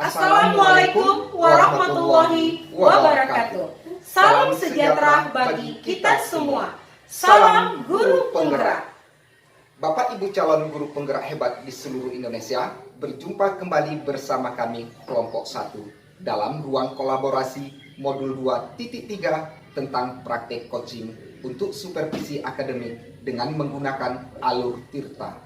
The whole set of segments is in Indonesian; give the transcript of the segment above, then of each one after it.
Assalamualaikum warahmatullahi wabarakatuh. Salam sejahtera bagi kita semua. Salam guru penggerak. Bapak Ibu calon guru penggerak hebat di seluruh Indonesia, berjumpa kembali bersama kami kelompok 1 dalam ruang kolaborasi modul 2.3 tentang praktek coaching untuk supervisi akademik dengan menggunakan alur Tirta.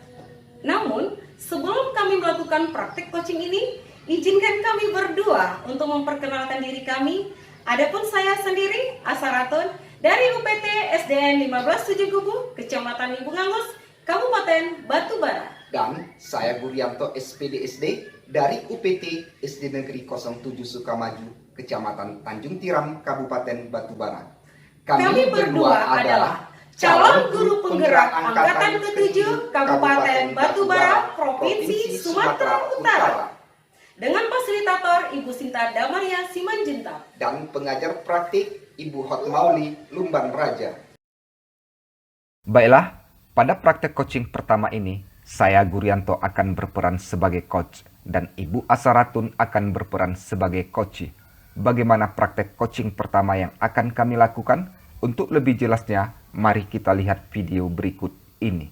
Namun, sebelum kami melakukan praktek coaching ini, izinkan kami berdua untuk memperkenalkan diri kami. Adapun saya sendiri, Asaratun, dari UPT SDN 15 Gubu, Kecamatan Ibu Nganggus, Kabupaten Batubara. Dan saya Gurianto SPDSD dari UPT SD Negeri 07 Sukamaju, Kecamatan Tanjung Tiram, Kabupaten Batubara. Kami berdua adalah calon guru penggerak angkatan ke-7 Kabupaten Batubara, Provinsi Sumatera Utara. Dengan fasilitator Ibu Sinta Damaria Simanjuntak dan pengajar praktik Ibu Hotmauli Lumban Raja. Baiklah, pada praktek coaching pertama ini, saya Gurianto akan berperan sebagai coach dan Ibu Asaratun akan berperan sebagai coach. Bagaimana praktek coaching pertama yang akan kami lakukan? Untuk lebih jelasnya, mari kita lihat video berikut ini.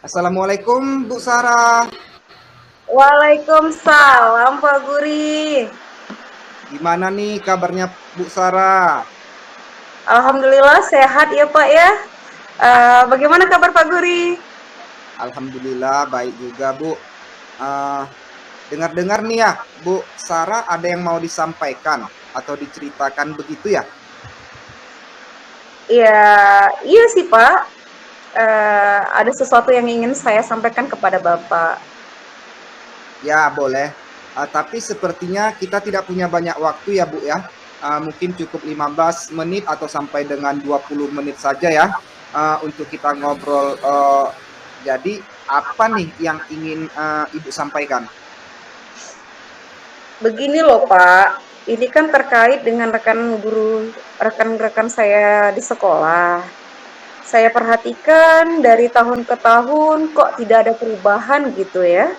Assalamualaikum Bu Sarah. Waalaikumsalam Pak Guri. Gimana nih kabarnya Bu Sarah? Alhamdulillah sehat ya Pak ya. Bagaimana kabar Pak Guri? Alhamdulillah baik juga Bu. Dengar-dengar nih ya Bu Sarah, ada yang mau disampaikan atau diceritakan begitu ya? Iya sih Pak. Ada sesuatu yang ingin saya sampaikan kepada Bapak. Ya boleh. Tapi sepertinya kita tidak punya banyak waktu ya Bu ya. Mungkin cukup 15 menit atau sampai dengan 20 menit saja ya untuk kita ngobrol. Jadi apa nih yang ingin Ibu sampaikan? Begini loh Pak, ini kan terkait dengan rekan-rekan saya di sekolah. Saya perhatikan dari tahun ke tahun kok tidak ada perubahan gitu ya.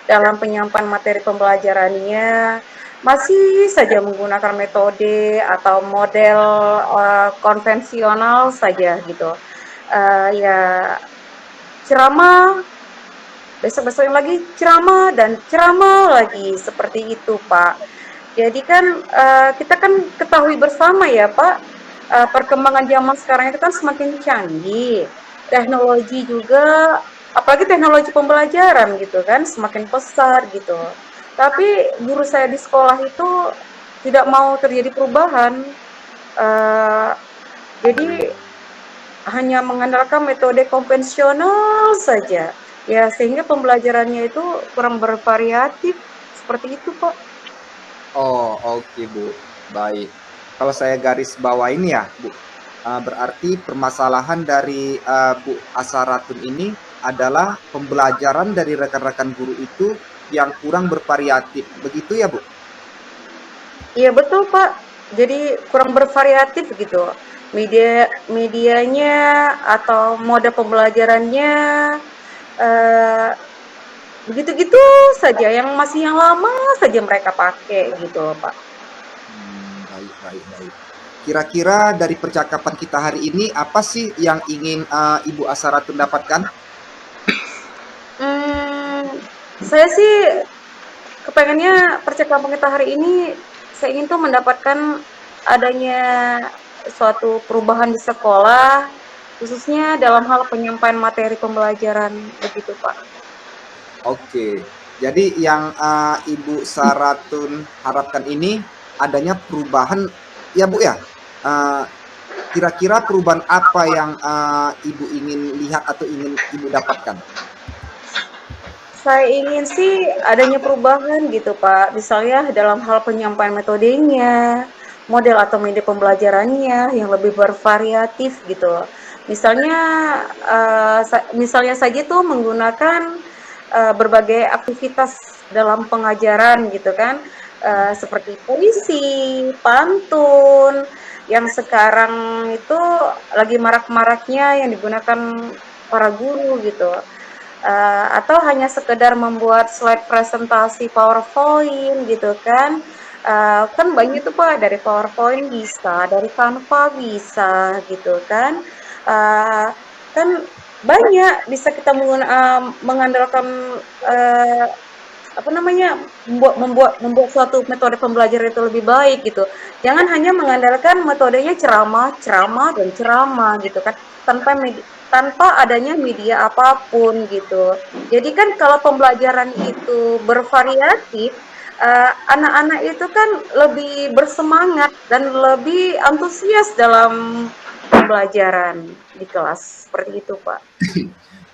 Dalam penyampaian materi pembelajarannya, masih saja menggunakan metode atau model konvensional saja gitu. Ceramah, besok-besoknya lagi ceramah dan ceramah lagi, seperti itu Pak. Jadi kan kita kan ketahui bersama ya Pak, perkembangan zaman sekarang itu kan semakin canggih. Teknologi juga, apalagi teknologi pembelajaran gitu kan, semakin pesat gitu. Tapi guru saya di sekolah itu tidak mau terjadi perubahan. Jadi hanya mengandalkan metode konvensional saja. Ya, sehingga pembelajarannya itu kurang bervariatif, seperti itu, Pak. Oh, oke Bu. Baik. Kalau saya garis bawah ini ya, Bu. Berarti permasalahan dari Bu Asaratun ini adalah pembelajaran dari rekan-rekan guru itu yang kurang bervariatif. Begitu ya, Bu? Iya, betul, Pak. Jadi kurang bervariatif gitu. Medianya atau mode pembelajarannya begitu-gitu saja, yang lama saja mereka pakai gitu Pak. Baik. Kira-kira dari percakapan kita hari ini, apa sih yang ingin Ibu Asaratun dapatkan? Saya sih kepengennya percakapan kita hari ini, saya ingin tuh mendapatkan adanya suatu perubahan di sekolah, khususnya dalam hal penyampaian materi pembelajaran, begitu Pak. Oke, jadi yang Ibu Saratun harapkan ini adanya perubahan ya Bu ya. Kira-kira perubahan apa yang Ibu ingin lihat atau ingin Ibu dapatkan? Saya ingin sih adanya perubahan gitu Pak, misalnya dalam hal penyampaian metodenya, model atau media pembelajarannya yang lebih bervariatif gitu. Misalnya saja tuh menggunakan berbagai aktivitas dalam pengajaran gitu kan, seperti puisi, pantun, yang sekarang itu lagi marak-maraknya yang digunakan para guru gitu. atau hanya sekedar membuat slide presentasi PowerPoint gitu kan. Kan banyak tuh Pak, dari PowerPoint bisa, dari Canva bisa gitu kan. Uh, kan banyak bisa kita mengandalkan uh, apa namanya, membuat suatu metode pembelajaran itu lebih baik gitu. Jangan hanya mengandalkan metodenya ceramah, ceramah dan ceramah gitu kan, tanpa adanya media apapun gitu. Jadi kan kalau pembelajaran itu bervariatif, anak-anak itu kan lebih bersemangat dan lebih antusias dalam pembelajaran di kelas, seperti itu Pak.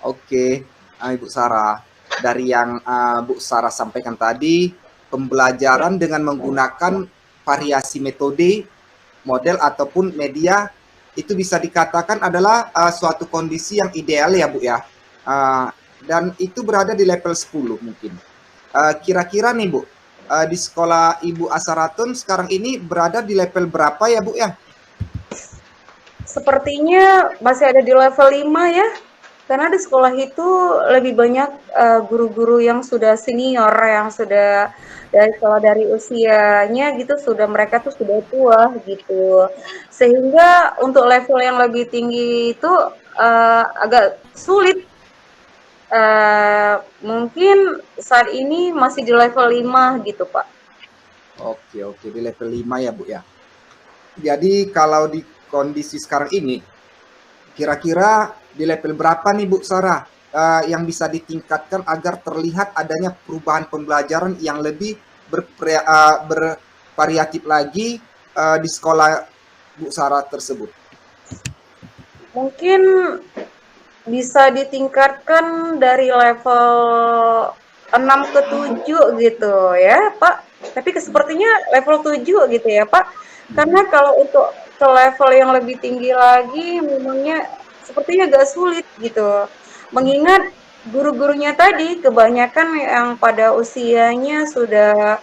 Oke, Ibu Sarah. Dari yang Bu Sarah sampaikan tadi, pembelajaran dengan menggunakan variasi metode, model ataupun media itu bisa dikatakan adalah suatu kondisi yang ideal ya Bu ya. Dan itu berada di level 10 mungkin. Kira-kira nih Bu, di sekolah Ibu Asaratun sekarang ini berada di level berapa ya Bu ya? Sepertinya masih ada di level 5 ya. Karena di sekolah itu lebih banyak guru-guru yang sudah senior, yang sudah kalau dari usianya gitu mereka tuh sudah tua gitu. Sehingga untuk level yang lebih tinggi itu agak sulit. Mungkin saat ini masih di level 5 gitu, Pak. Oke, di level 5 ya Bu ya. Jadi kalau di kondisi sekarang ini, kira-kira di level berapa nih Bu Sarah yang bisa ditingkatkan agar terlihat adanya perubahan pembelajaran yang lebih bervariatif lagi di sekolah Bu Sarah tersebut? Mungkin bisa ditingkatkan dari level 6 ke 7 gitu ya Pak. Tapi sepertinya level 7 gitu ya Pak. Karena kalau untuk ke level yang lebih tinggi lagi memangnya sepertinya agak sulit gitu. Mengingat guru-gurunya tadi kebanyakan yang pada usianya sudah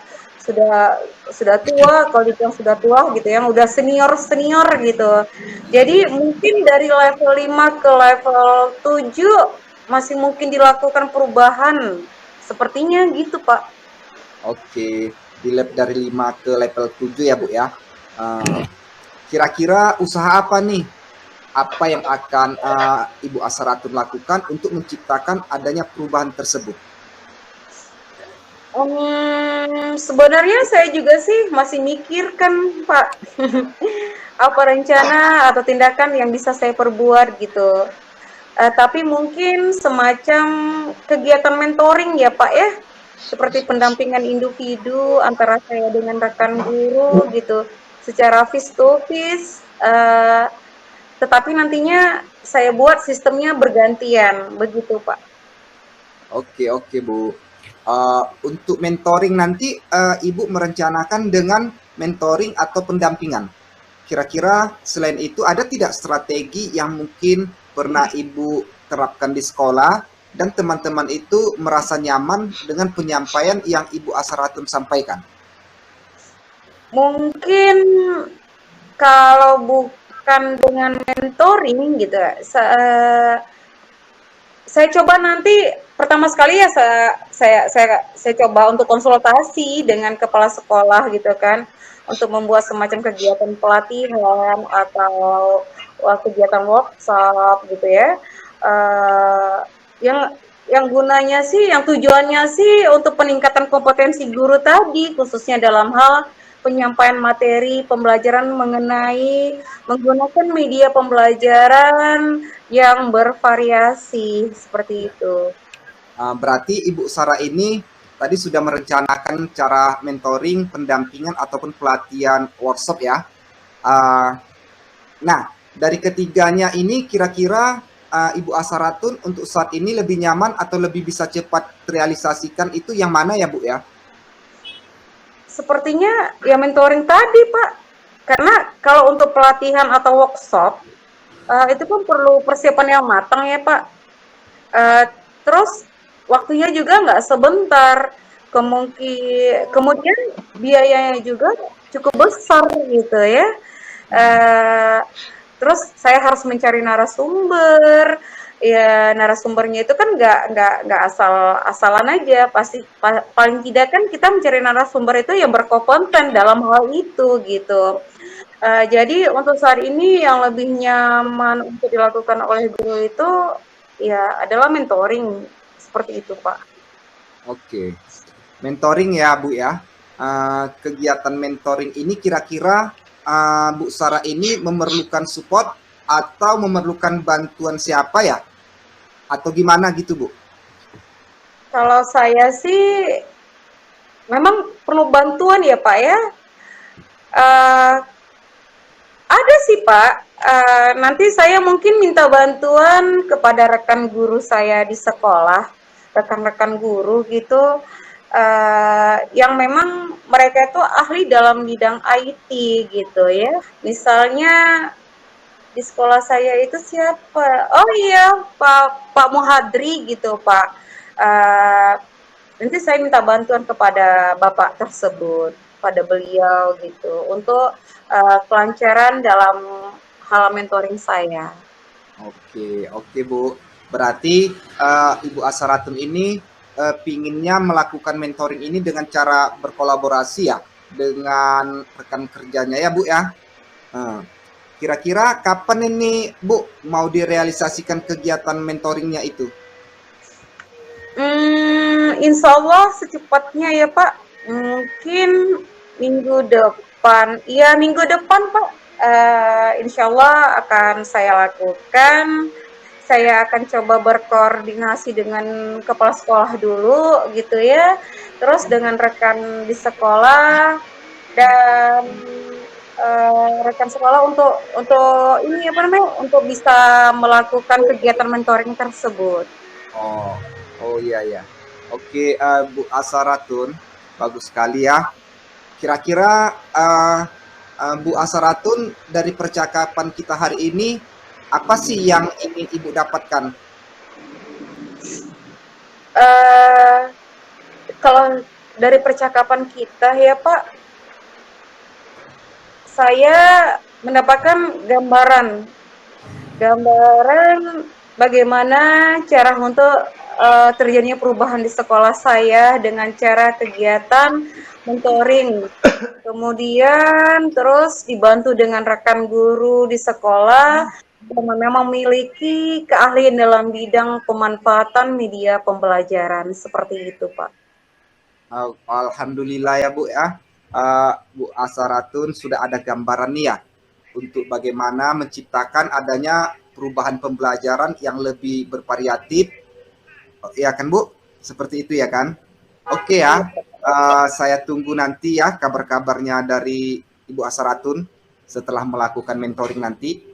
tua, kalau dibilang sudah tua gitu, yang udah senior gitu. Jadi mungkin dari level 5 ke level 7 masih mungkin dilakukan perubahan. Sepertinya gitu, Pak. Oke, dari 5 ke level 7 ya Bu ya. Kira-kira usaha apa nih? Apa yang akan Ibu Asaratun lakukan untuk menciptakan adanya perubahan tersebut? Sebenarnya saya juga sih masih mikirkan Pak, apa rencana atau tindakan yang bisa saya perbuat gitu. Tapi mungkin semacam kegiatan mentoring ya Pak ya, seperti pendampingan individu antara saya dengan rekan guru gitu, secara face to face. Tetapi nantinya saya buat sistemnya bergantian, begitu Pak. Oke Bu. Untuk mentoring nanti Ibu merencanakan dengan mentoring atau pendampingan. Kira-kira selain itu ada tidak strategi yang mungkin pernah Ibu terapkan di sekolah dan teman-teman itu merasa nyaman dengan penyampaian yang Ibu Asaratun sampaikan? Mungkin kalau bukan dengan mentoring gitu, saya coba nanti pertama sekali ya saya coba untuk konsultasi dengan kepala sekolah gitu kan, untuk membuat semacam kegiatan pelatihan atau kegiatan workshop gitu ya, yang gunanya sih, yang tujuannya sih untuk peningkatan kompetensi guru tadi, khususnya dalam hal penyampaian materi pembelajaran mengenai menggunakan media pembelajaran yang bervariasi, seperti itu. Berarti Ibu Sarah ini tadi sudah merencanakan cara mentoring, pendampingan, ataupun pelatihan workshop ya. Nah, dari ketiganya ini kira-kira Ibu Asaratun untuk saat ini lebih nyaman atau lebih bisa cepat terrealisasikan itu yang mana ya Bu ya? Sepertinya ya mentoring tadi Pak. Karena kalau untuk pelatihan atau workshop, itu kan perlu persiapan yang matang ya Pak. Terus waktunya juga nggak sebentar, kemudian biayanya juga cukup besar gitu ya. Terus saya harus mencari narasumber, ya narasumbernya itu kan nggak asal-asalan aja, pasti paling tidak kan kita mencari narasumber itu yang berkompeten dalam hal itu gitu. Jadi untuk saat ini yang lebih nyaman untuk dilakukan oleh guru itu ya adalah mentoring seperti itu, Pak. Oke, mentoring ya Bu ya. Kegiatan mentoring ini kira-kira Bu Sarah ini memerlukan support atau memerlukan bantuan siapa ya? Atau gimana gitu Bu? Kalau saya sih memang perlu bantuan ya, Pak ya. Eh, Ada sih Pak. Nanti saya mungkin minta bantuan kepada rekan guru saya di sekolah, rekan-rekan guru gitu, yang memang mereka itu ahli dalam bidang IT gitu ya. Misalnya di sekolah saya itu siapa? Oh iya, Pak Muhadri gitu Pak. Eh, Nanti saya minta bantuan kepada Bapak tersebut, pada beliau gitu, untuk kelancaran dalam hal mentoring saya. Oke, oke Bu. Berarti Ibu Asaratun ini pinginnya melakukan mentoring ini dengan cara berkolaborasi ya dengan rekan kerjanya ya Bu ya. Kira-kira kapan ini Bu mau direalisasikan kegiatan mentoringnya itu? Insya Allah secepatnya ya Pak. Mungkin minggu depan. Iya minggu depan Pak. Insya Allah akan saya lakukan. Saya akan coba berkoordinasi dengan kepala sekolah dulu gitu ya. Terus dengan rekan di sekolah dan rekan sekolah untuk ini apa namanya? Untuk bisa melakukan kegiatan mentoring tersebut. Oh, oh iya ya. Oke, Bu Asaratun, bagus sekali ya. Kira-kira Bu Asaratun dari percakapan kita hari ini apa sih yang ingin Ibu dapatkan? Eh, Kalau dari percakapan kita ya Pak, saya mendapatkan gambaran bagaimana cara untuk terjadinya perubahan di sekolah saya dengan cara kegiatan mentoring. Kemudian terus dibantu dengan rekan guru di sekolah yang memang memiliki keahlian dalam bidang pemanfaatan media pembelajaran seperti itu, Pak. Alhamdulillah ya Bu ya. Bu Asaratun sudah ada gambaran nih ya untuk bagaimana menciptakan adanya perubahan pembelajaran yang lebih bervariatif. Ya kan Bu? Seperti itu ya kan? Oke ya. Saya tunggu nanti ya kabar-kabarnya dari Ibu Asaratun setelah melakukan mentoring nanti.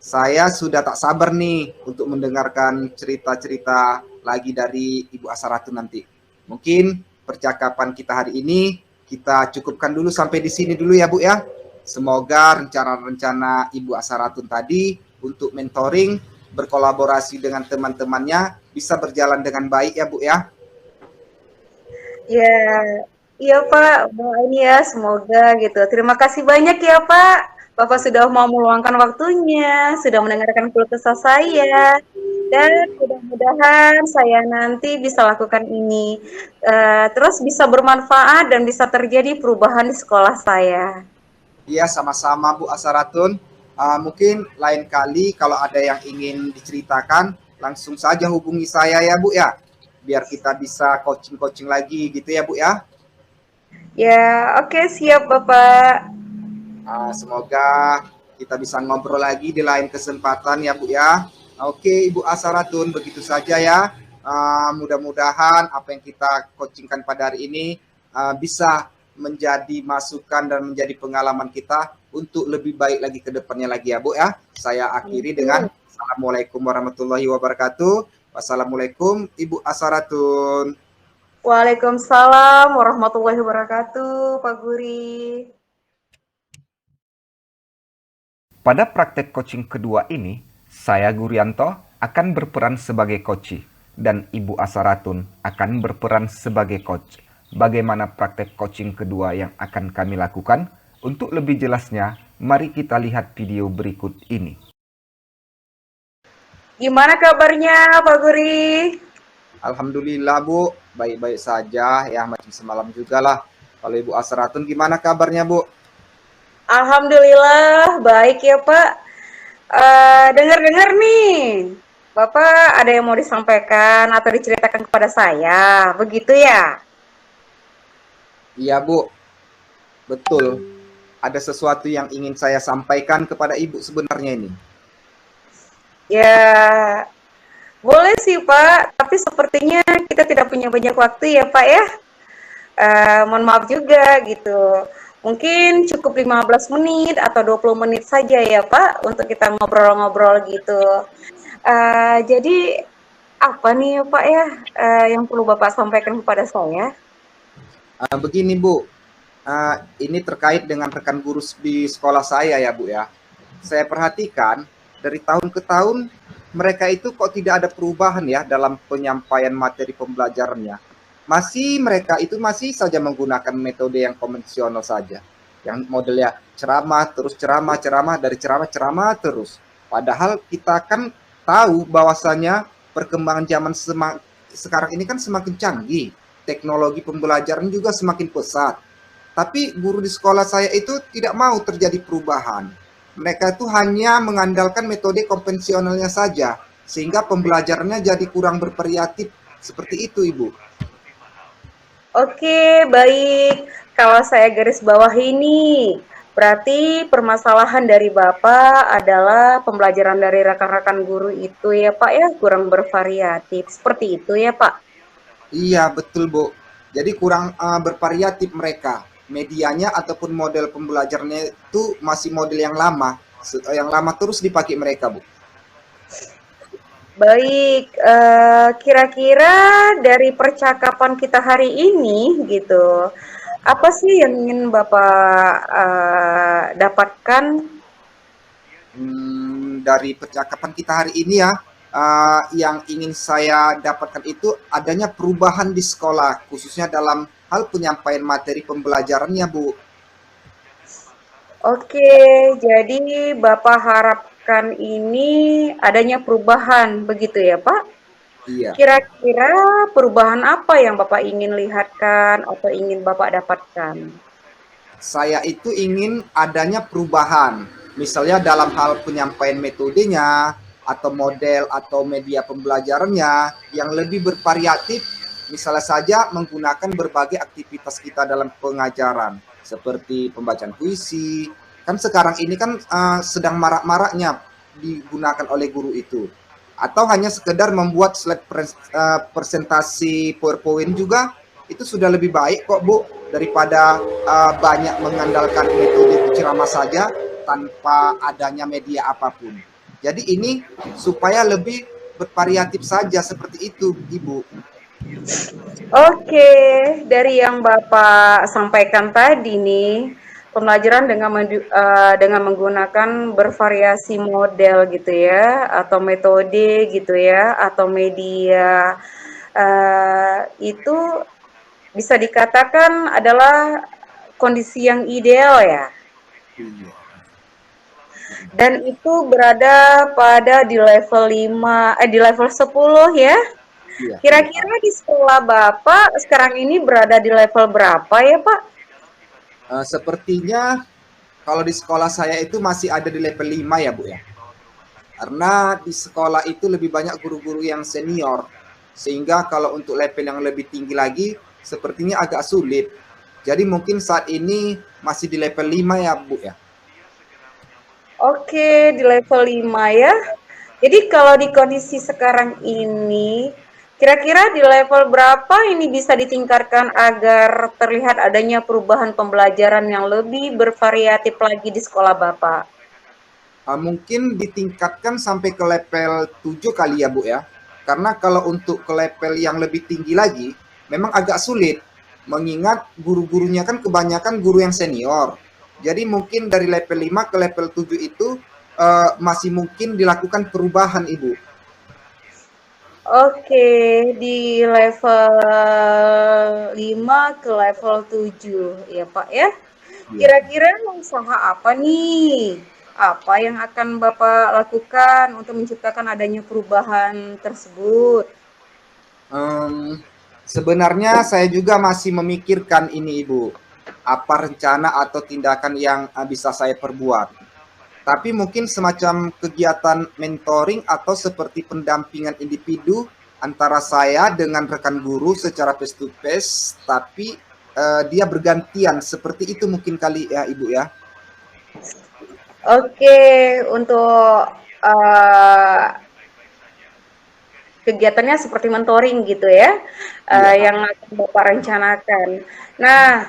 Saya sudah tak sabar nih untuk mendengarkan cerita-cerita lagi dari Ibu Asaratun nanti. Mungkin percakapan kita hari ini kita cukupkan dulu sampai di sini dulu ya Bu ya. Semoga rencana-rencana Ibu Asaratun tadi untuk mentoring, berkolaborasi dengan teman-temannya bisa berjalan dengan baik ya Bu ya. Ya, iya Pak, doain ya semoga gitu. Terima kasih banyak ya Pak. Bapak sudah mau meluangkan waktunya, sudah mendengarkan keluh kesah saya, dan mudah-mudahan saya nanti bisa lakukan ini, terus bisa bermanfaat dan bisa terjadi perubahan di sekolah saya. Iya, sama-sama Bu Asaratun. Mungkin lain kali kalau ada yang ingin diceritakan, langsung saja hubungi saya ya Bu ya. Biar kita bisa coaching-coaching lagi gitu ya Bu ya. Ya, oke siap Bapak. Semoga kita bisa ngobrol lagi di lain kesempatan ya Bu ya. Oke Ibu Asaratun, begitu saja ya. Mudah-mudahan apa yang kita coachingkan pada hari ini bisa menjadi masukan dan menjadi pengalaman kita untuk lebih baik lagi ke depannya lagi ya Bu ya. Saya akhiri dengan Assalamualaikum warahmatullahi wabarakatuh. Wassalamualaikum Ibu Asaratun. Waalaikumsalam warahmatullahi wabarakatuh, Pak Guri. Pada praktek coaching kedua ini, saya Gurianto akan berperan sebagai coach dan Ibu Asaratun akan berperan sebagai coach. Bagaimana praktek coaching kedua yang akan kami lakukan? Untuk lebih jelasnya, mari kita lihat video berikut ini. Gimana kabarnya Pak Guri? Alhamdulillah Bu, baik-baik saja ya macam semalam juga lah. Kalau Ibu Asratun gimana kabarnya Bu? Alhamdulillah baik ya Pak. Dengar-dengar nih, Bapak ada yang mau disampaikan atau diceritakan kepada saya, begitu ya? Iya Bu, betul. Ada sesuatu yang ingin saya sampaikan kepada Ibu sebenarnya ini. Ya, boleh sih Pak, tapi sepertinya kita tidak punya banyak waktu ya Pak ya. Mohon maaf juga gitu. Mungkin cukup 15 menit atau 20 menit saja ya Pak untuk kita ngobrol-ngobrol gitu. Jadi apa nih ya Pak ya yang perlu Bapak sampaikan kepada saya? Begini Bu, ini terkait dengan rekan guru di sekolah saya ya Bu ya. Saya perhatikan dari tahun ke tahun mereka itu kok tidak ada perubahan ya dalam penyampaian materi pembelajarannya. Mereka itu masih saja menggunakan metode yang konvensional saja. Yang modelnya ceramah, terus ceramah, ceramah, dari ceramah, ceramah terus. Padahal kita kan tahu bahwasanya perkembangan zaman sekarang ini kan semakin canggih. Teknologi pembelajaran juga semakin pesat. Tapi guru di sekolah saya itu tidak mau terjadi perubahan. Mereka itu hanya mengandalkan metode konvensionalnya saja, sehingga pembelajarannya jadi kurang bervariatif. Seperti itu, Ibu. Oke, baik. Kalau saya garis bawah ini, berarti permasalahan dari Bapak adalah pembelajaran dari rekan-rekan guru itu ya Pak ya, kurang bervariatif. Seperti itu ya Pak. Iya, betul, Bu. Jadi kurang bervariatif mereka. Medianya ataupun model pembelajarannya itu masih model yang lama. Yang lama terus dipakai mereka, Bu. Baik, kira-kira dari percakapan kita hari ini gitu, apa sih yang ingin Bapak dapatkan? Dari percakapan kita hari ini ya, yang ingin saya dapatkan itu adanya perubahan di sekolah, khususnya dalam hal penyampaian materi pembelajarannya, Bu. Oke, jadi Bapak harapkan ini adanya perubahan, begitu ya Pak? Iya. Kira-kira perubahan apa yang Bapak ingin lihatkan atau ingin Bapak dapatkan? Saya itu ingin adanya perubahan, misalnya dalam hal penyampaian metodenya, atau model atau media pembelajarannya yang lebih bervariatif, misalnya saja menggunakan berbagai aktivitas kita dalam pengajaran, seperti pembacaan puisi, kan sekarang ini kan sedang marak-maraknya digunakan oleh guru itu, atau hanya sekedar membuat slide presentasi PowerPoint juga, itu sudah lebih baik kok Bu, daripada banyak mengandalkan metode ceramah saja tanpa adanya media apapun. Jadi ini supaya lebih bervariatif saja seperti itu, Ibu. Oke, dari yang Bapak sampaikan tadi nih, pembelajaran dengan menggunakan bervariasi model gitu ya, atau metode gitu ya, atau media, itu bisa dikatakan adalah kondisi yang ideal ya. Iya. Dan itu berada pada di level 5, di level 10 ya. Iya, iya. Kira-kira di sekolah Bapak sekarang ini berada di level berapa ya Pak? Sepertinya kalau di sekolah saya itu masih ada di level 5 ya, Bu ya. Karena di sekolah itu lebih banyak guru-guru yang senior. Sehingga kalau untuk level yang lebih tinggi lagi sepertinya agak sulit. Jadi mungkin saat ini masih di level 5 ya, Bu ya. Oke, di level 5 ya. Jadi kalau di kondisi sekarang ini, kira-kira di level berapa ini bisa ditingkatkan agar terlihat adanya perubahan pembelajaran yang lebih bervariatif lagi di sekolah Bapak? Mungkin ditingkatkan sampai ke level 7 kali ya, Bu ya. Karena kalau untuk ke level yang lebih tinggi lagi, memang agak sulit. Mengingat guru-gurunya kan kebanyakan guru yang senior. Jadi mungkin dari level 5 ke level 7 itu masih mungkin dilakukan perubahan, Ibu. Oke, di level 5 ke level 7 ya Pak ya. Iya. Kira-kira usaha apa nih Apa yang akan Bapak lakukan untuk menciptakan adanya perubahan tersebut? Em, Sebenarnya saya juga masih memikirkan ini Ibu, apa rencana atau tindakan yang bisa saya perbuat. Tapi mungkin semacam kegiatan mentoring atau seperti pendampingan individu antara saya dengan rekan guru secara face to face, tapi dia bergantian seperti itu mungkin kali ya Ibu ya. Oke, untuk kegiatannya seperti mentoring gitu ya, Iya. yang akan Bapak rencanakan. Nah,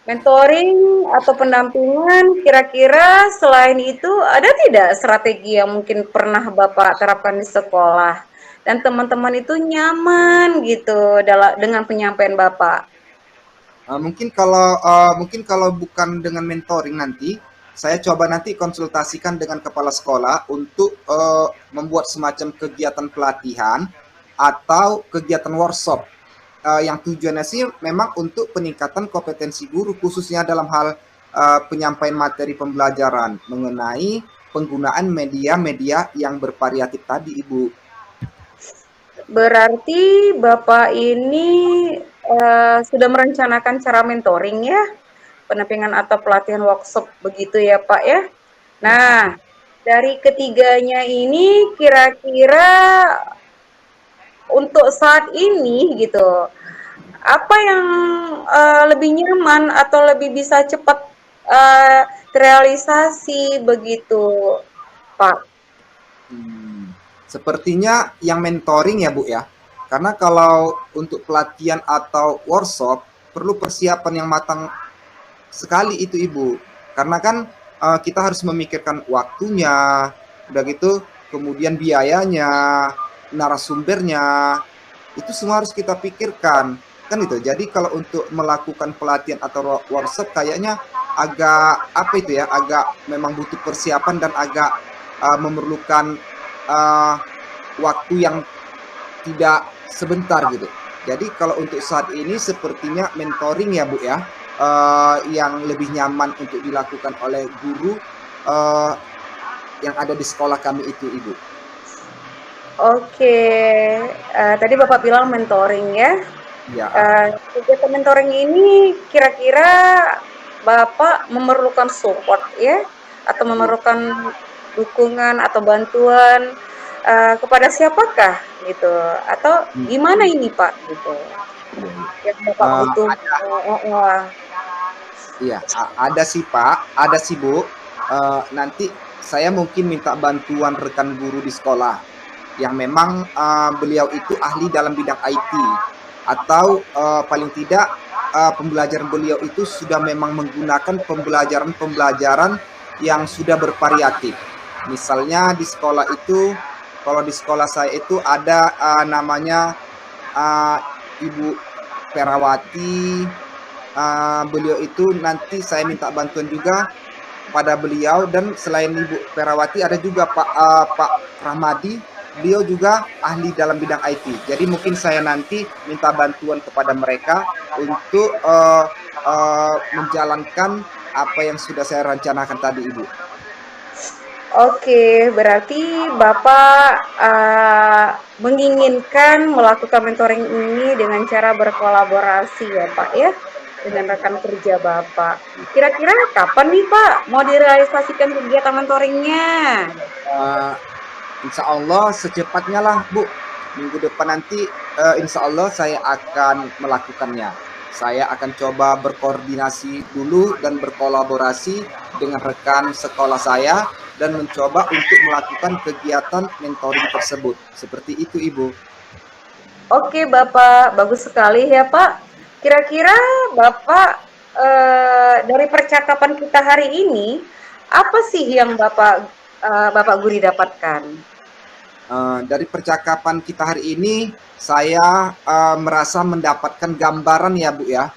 mentoring atau pendampingan kira-kira selain itu ada tidak strategi yang mungkin pernah Bapak terapkan di sekolah dan teman-teman itu nyaman gitu dengan penyampaian Bapak? Mungkin kalau bukan dengan mentoring nanti, saya coba nanti konsultasikan dengan kepala sekolah untuk membuat semacam kegiatan pelatihan atau kegiatan workshop yang tujuannya sih memang untuk peningkatan kompetensi guru khususnya dalam hal penyampaian materi pembelajaran mengenai penggunaan media-media yang bervariatif tadi, Ibu. Berarti Bapak ini sudah merencanakan cara mentoring ya, pendampingan atau pelatihan workshop begitu ya Pak ya. Ya. Nah, dari ketiganya ini kira-kira untuk saat ini gitu, apa yang lebih nyaman atau lebih bisa cepat terrealisasi begitu Pak? Sepertinya yang mentoring ya Bu ya. Karena kalau untuk pelatihan atau workshop perlu persiapan yang matang sekali itu Ibu. Karena kan kita harus memikirkan waktunya, udah gitu kemudian biayanya, narasumbernya, itu semua harus kita pikirkan. Kan itu. Jadi kalau untuk melakukan pelatihan atau workshop kayaknya agak apa itu ya, agak memang butuh persiapan dan agak memerlukan uh, waktu yang tidak sebentar gitu. Jadi kalau untuk saat ini sepertinya mentoring ya Bu ya, yang lebih nyaman untuk dilakukan oleh guru uh, yang ada di sekolah kami itu Ibu. Oke, tadi Bapak bilang mentoring ya. Ya, Kegiatan mentoring ini kira-kira Bapak memerlukan support ya, atau memerlukan dukungan atau bantuan kepada siapakah gitu, atau gimana ini Pak gitu, yang Bapak butuh? iya, ada sih Pak, ada sih Bu. Nanti saya mungkin minta bantuan rekan guru di sekolah yang memang beliau itu ahli dalam bidang IT atau paling tidak pembelajaran beliau itu sudah memang menggunakan pembelajaran yang sudah bervariatif. Misalnya di sekolah itu, kalau di sekolah saya itu ada namanya Ibu Perawati. Beliau itu nanti saya minta bantuan juga pada beliau, dan selain Ibu Perawati ada juga Pak Rahmadi. Beliau juga ahli dalam bidang IT. Jadi mungkin saya nanti minta bantuan kepada mereka untuk menjalankan apa yang sudah saya rencanakan tadi, Ibu. Oke, berarti Bapak menginginkan melakukan mentoring ini dengan cara berkolaborasi ya Pak ya, dengan rekan kerja Bapak. Kira-kira kapan nih Pak mau direalisasikan kegiatan mentoringnya? Insya Allah secepatnya lah Bu. Minggu depan nanti insya Allah saya akan melakukannya. Saya akan coba berkoordinasi dulu dan berkolaborasi dengan rekan sekolah saya dan mencoba untuk melakukan kegiatan mentoring tersebut. Seperti itu Ibu. Oke Bapak, bagus sekali ya Pak. Kira-kira Bapak dari percakapan kita hari ini, apa sih yang Bapak Guri dapatkan? Dari percakapan kita hari ini, saya merasa mendapatkan gambaran ya Bu ya,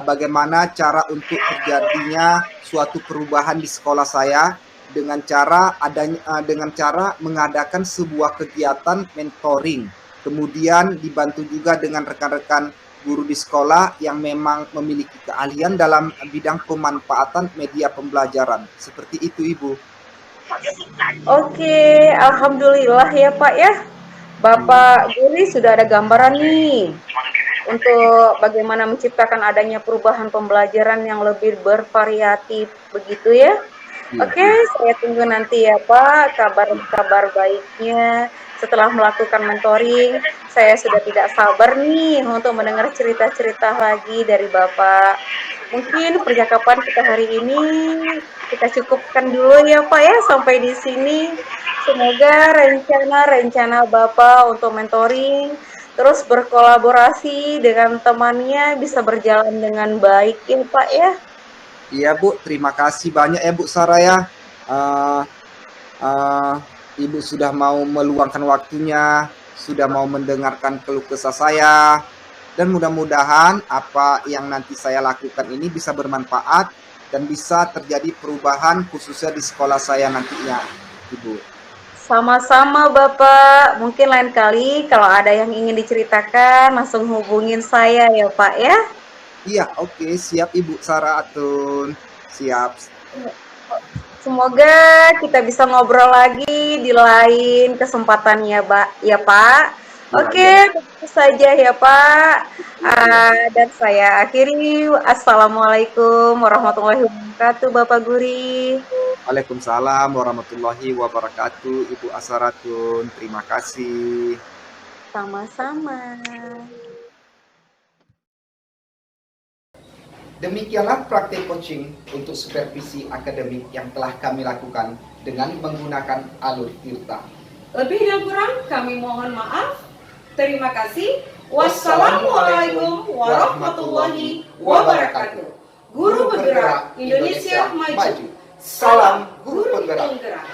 bagaimana cara untuk terjadinya suatu perubahan di sekolah saya dengan cara mengadakan sebuah kegiatan mentoring, kemudian dibantu juga dengan rekan-rekan guru di sekolah yang memang memiliki keahlian dalam bidang pemanfaatan media pembelajaran. Seperti itu Ibu. Oke, alhamdulillah ya Pak ya. Bapak Guri sudah ada gambaran nih untuk bagaimana menciptakan adanya perubahan pembelajaran yang lebih bervariatif begitu ya. Iya, Oke, saya tunggu nanti ya Pak kabar-kabar baiknya setelah melakukan mentoring. Saya sudah tidak sabar nih untuk mendengar cerita-cerita lagi dari Bapak. Mungkin percakapan kita hari ini kita cukupkan dulu ya Pak ya sampai di sini. Semoga rencana-rencana Bapak untuk mentoring terus berkolaborasi dengan temannya bisa berjalan dengan baik ya Pak ya. iya Bu, terima kasih banyak ya Bu Saraya. Eh, eh, Ibu sudah mau meluangkan waktunya, sudah mau mendengarkan keluh kesah saya, dan mudah-mudahan apa yang nanti saya lakukan ini bisa bermanfaat dan bisa terjadi perubahan khususnya di sekolah saya nantinya, Ibu. Sama-sama Bapak, mungkin lain kali kalau ada yang ingin diceritakan langsung hubungin saya ya Pak ya. Iya, oke, siap Ibu Saratun, siap. Semoga kita bisa ngobrol lagi di lain kesempatan ya Pak. Oke, tentu saja ya Pak. Dan saya akhiri. Assalamualaikum warahmatullahi wabarakatuh Bapak Guri. Waalaikumsalam warahmatullahi wabarakatuh, Ibu Asaratun, terima kasih. Sama-sama. Demikianlah praktik coaching untuk supervisi akademik yang telah kami lakukan dengan menggunakan alur Tirta. Lebih dan kurang kami mohon maaf. Terima kasih. Wassalamualaikum warahmatullahi wabarakatuh. Guru bergerak Indonesia maju. Salam guru Guru penggerak. penggerak.